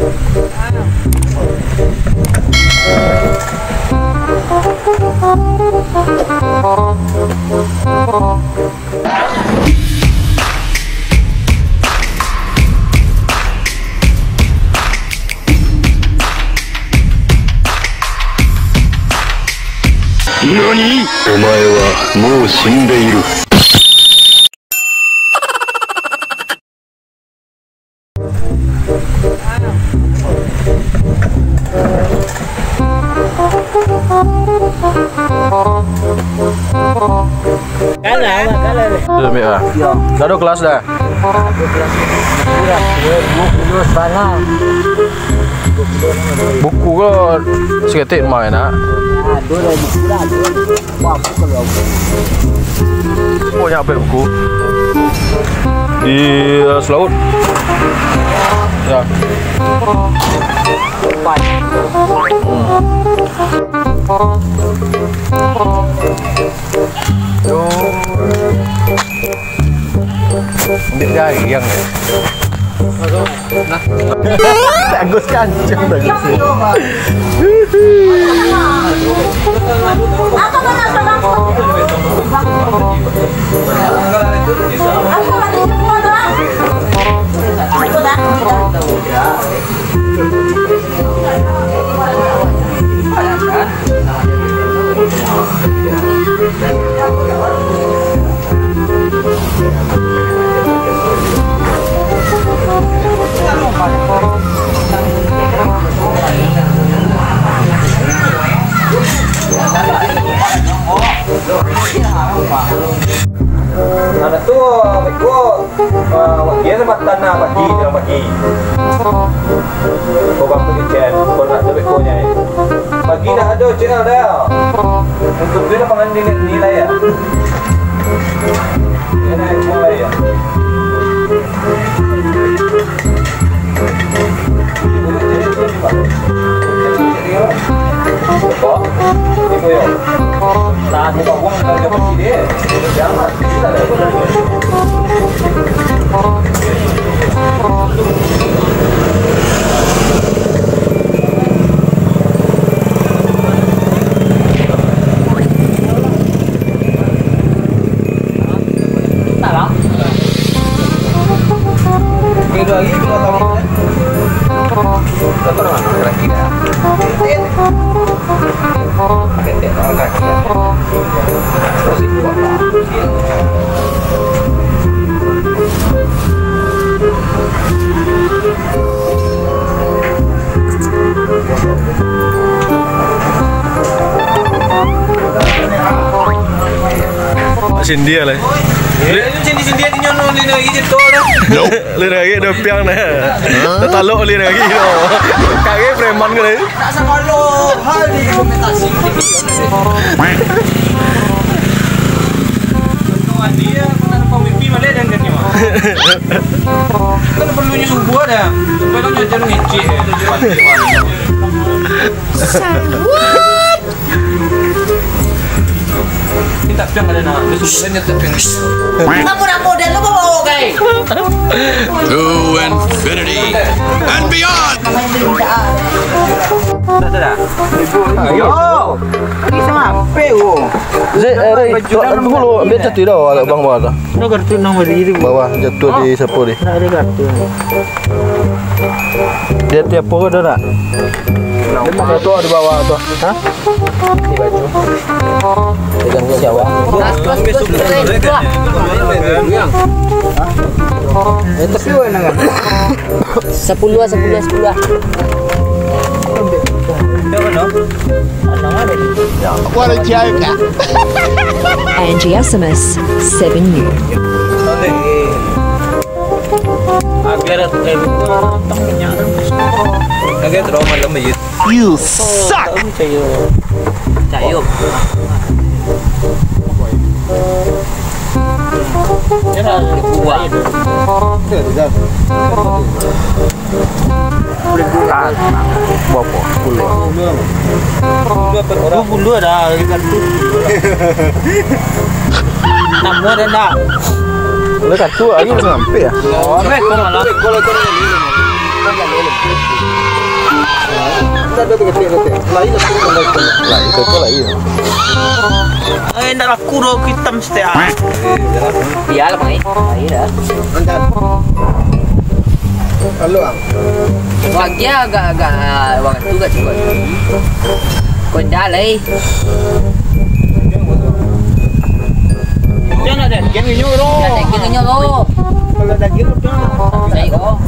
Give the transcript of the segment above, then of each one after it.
NANI?! お前はもう死んでいる。Sudah ambil lah. Dah ada kelas dah. Buku ke seketik main nak? Punya apa buku? Di Selaut. Ya. Ambil dari yang bagus kan? Ada tuh, dia tempat tanah bagi dalam bagi. Kau bangku kecil, kau nak tu bekonya. Bagi dah ada cekal dah. Untuk dia pangan nilai ya. Dia nak nilai ya. Ibu yo, tak buka uang dari bagi dia. Jangan, kita dah ada. Lagi kita tahu. Kita tahu mana lagi dah. Kita tahu lagi. Terus itu apa? Sindi lah. Sindi di nyono ni lagi jeto dah. Lagi dah piang dah. Dah taluk lagi tu. Kaki preman ke ni? Tak sekalo hal di dokumentasi Tuan dia pernah pemimpin Malaysia dan kan mah. Kan perlu nyubuh dah. Supaya lo jajan ngecek Minta piang ada nak. Sebenarnya tak piang. Murah model lu bawa guys. To infinity and beyond. Dah. Ayo. Lagi sama apa wo? Tunggu lu ambil jatuh dah agak bang bawah dah. Nak kartu nombor diri Bawah jatuh di sapu ni. Nak ada kartu. Dia tiap pokok dah nak. Dia pakai tu di bawah tu. Hah? Di baju. Pegang ke siapa? Tapi mana kan? 10. What a joke! Angie SMS 7U. You suck! Cayum. Buah. Berapa? 10 dah kartu. Nama dah nak. Lu kartu lagi sampai ah. Oh, ambil kau malah. Ay, nakakuro kita mesti. Biar lah, Mai. Iya. Halo, Ang. Wagnya agak wag juga cukup. Kondalai. Jangan ada, jangan nyuruh. Ya dagingnya lo. Kalau daging udah. Saya oh.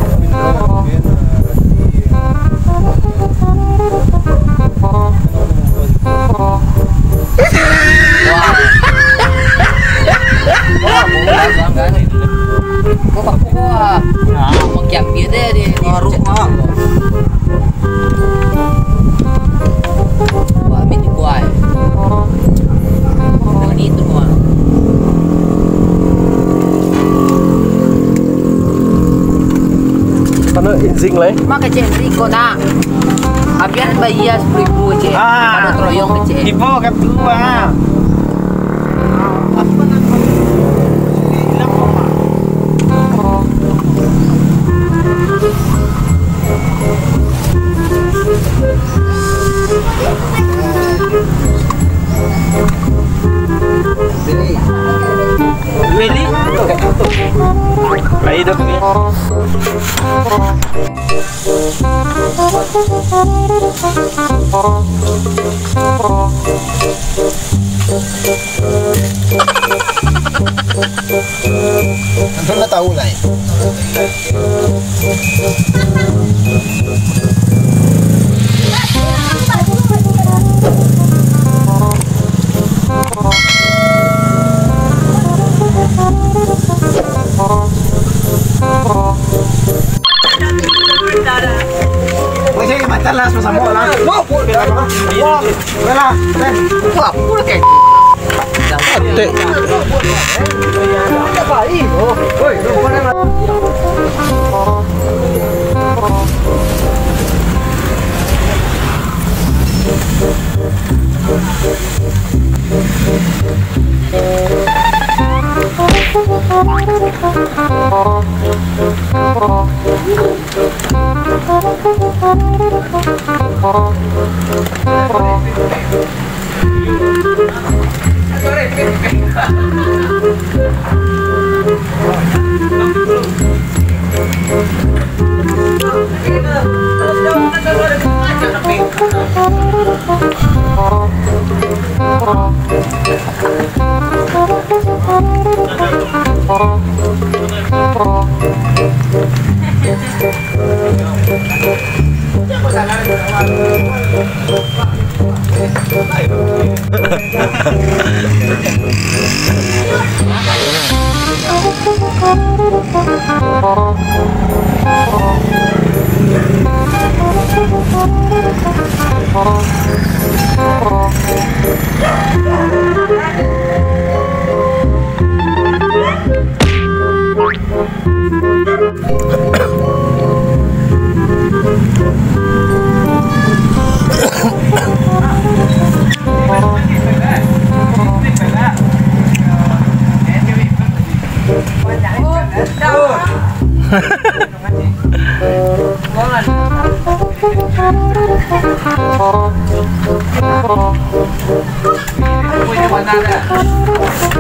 Ano inzing lah. Maka cek Riko nak. Abian bayar 10.000 cek. Kalau troyong cek. Ibu kat dua. Beli. Bayi dok ni. Antum dah tahu lah. Masih macam lah sama lah. Mau pun bela. Bela. Wah, pula kayak. Ate. Oi,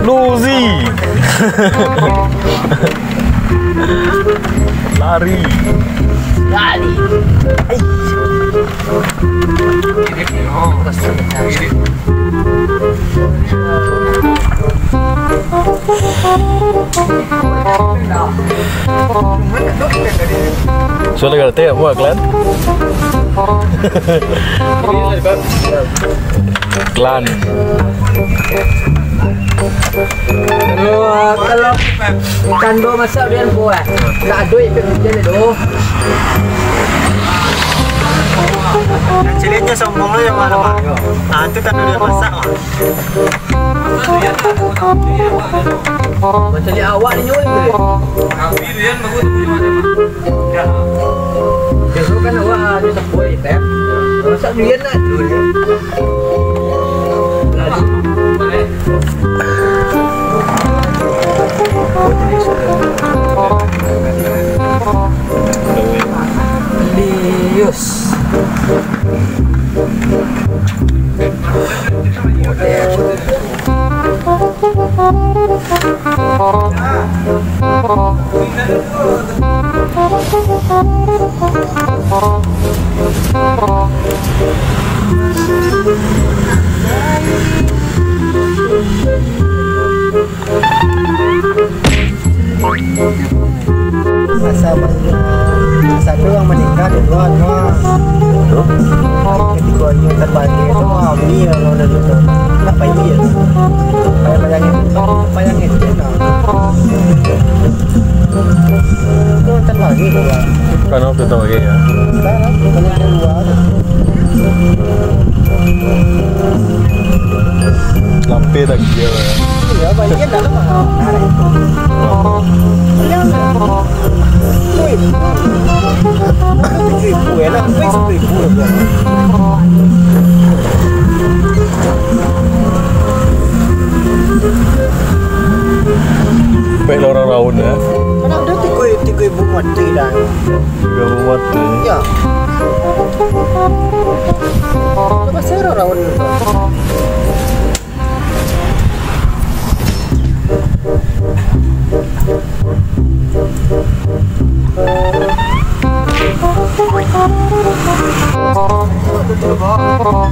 Luzi. Lari. Lari. Sudah ngerti ya buat klan? Klan. Kalau ikan do masak dia buat. Tak ada ikan dia do. Cilitnya sombong lo yang mana mak? Ah itu kan udah masak mak. Macam ni awak ni nyuai ke? Kami dia bagus punya macam. Besok kan awak ada tak boleh teh. Masak dia nak dulu. Serius. Satu yang meninggal dua ketiga yang terbagi itu Abi yang udah gitu kenapa itu ya bayangin itu terbagi dua Kan apa terbagi ya? Meninggal dua Lampe tak dia ya. ya bayinya dalam enak Baik orang raun ya. karena udah 3.000 mati dah 3 mati. ya coba saya raun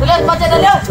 Lihat baca dah lihat.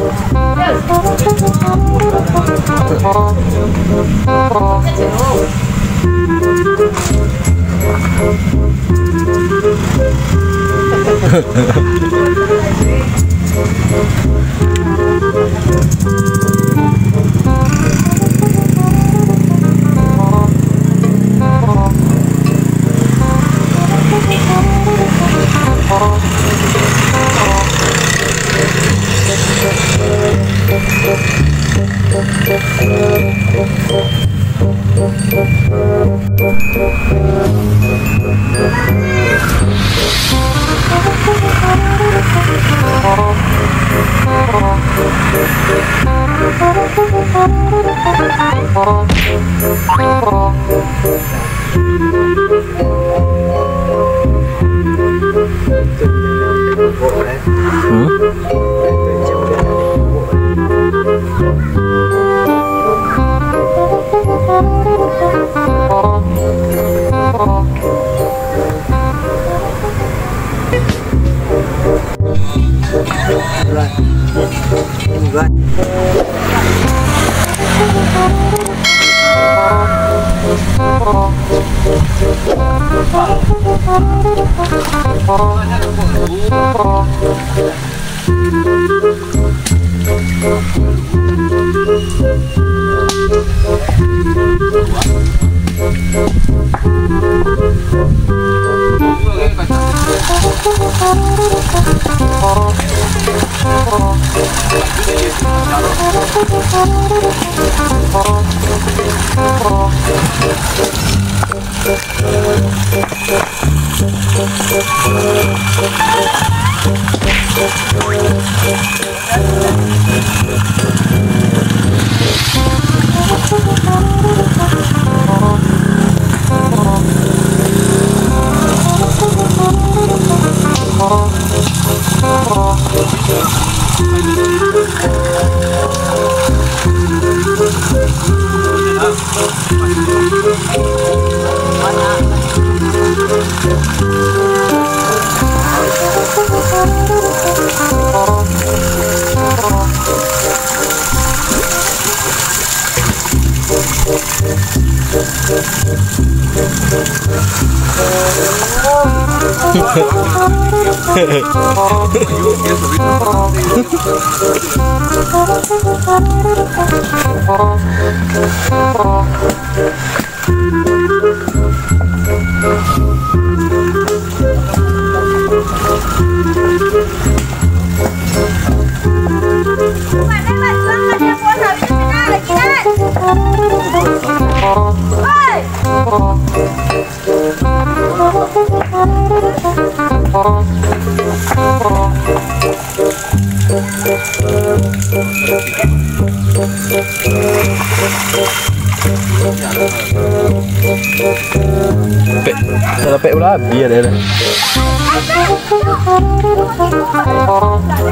Sampai udah biar ya.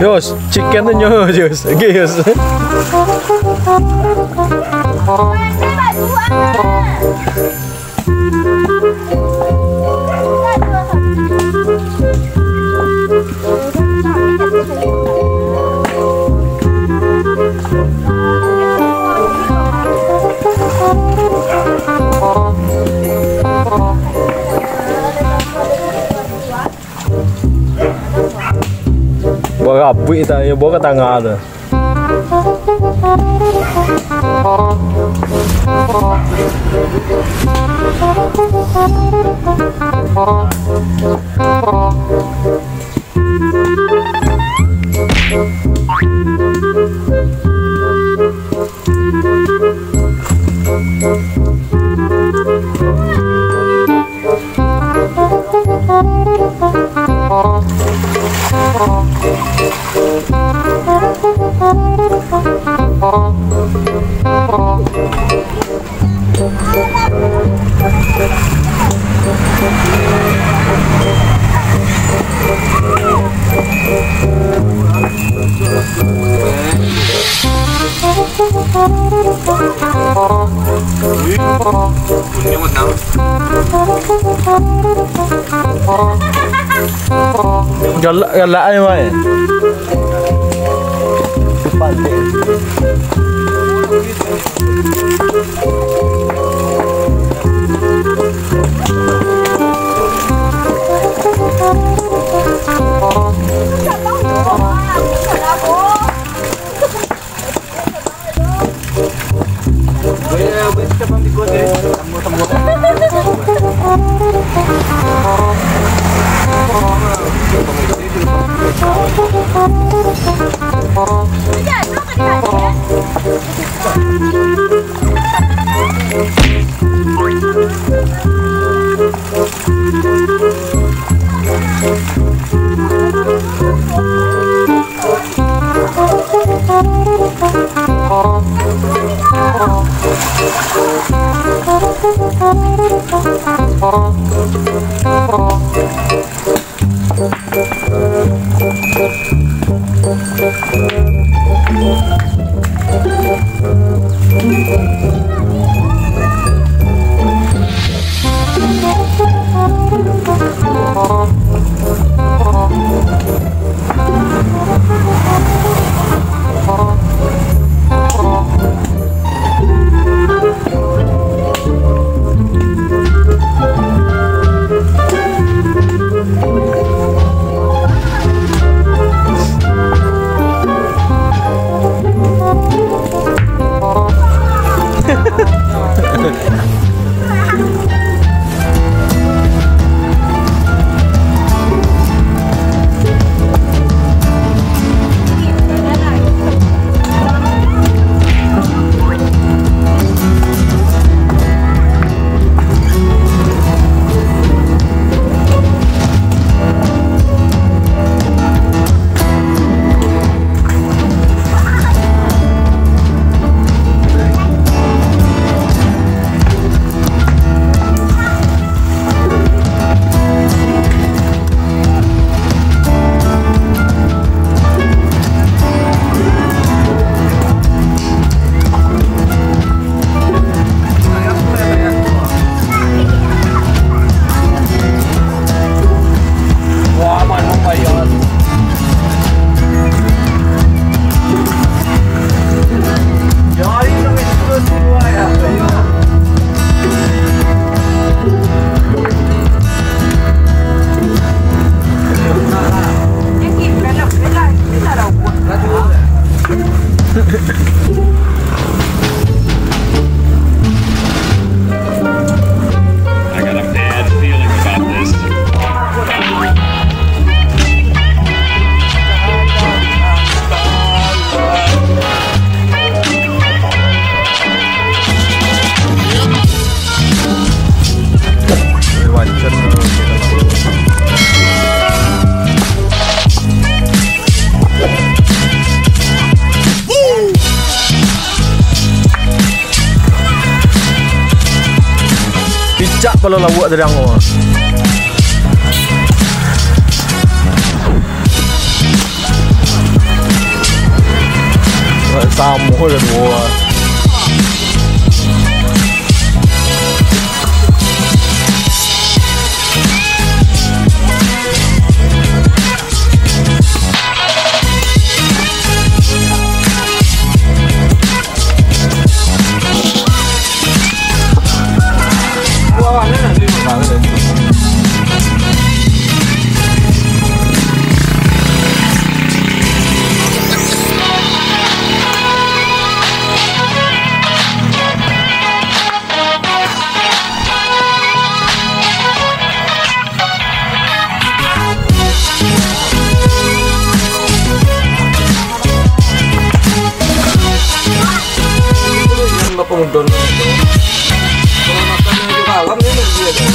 Yos, chicken tu nyo, Yos. Okay, Yos. Bawa api tak, ya bawa ke tengah tu. Galak ni mai. Cak kalau lawak dari angor. kamu kedua. Pemudon itu kalau makannya juga alam ini dia deh.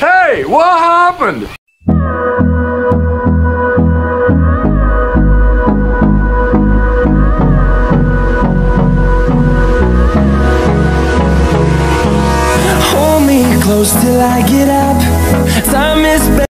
Hey, what happened? Hold me close till I get up. Time is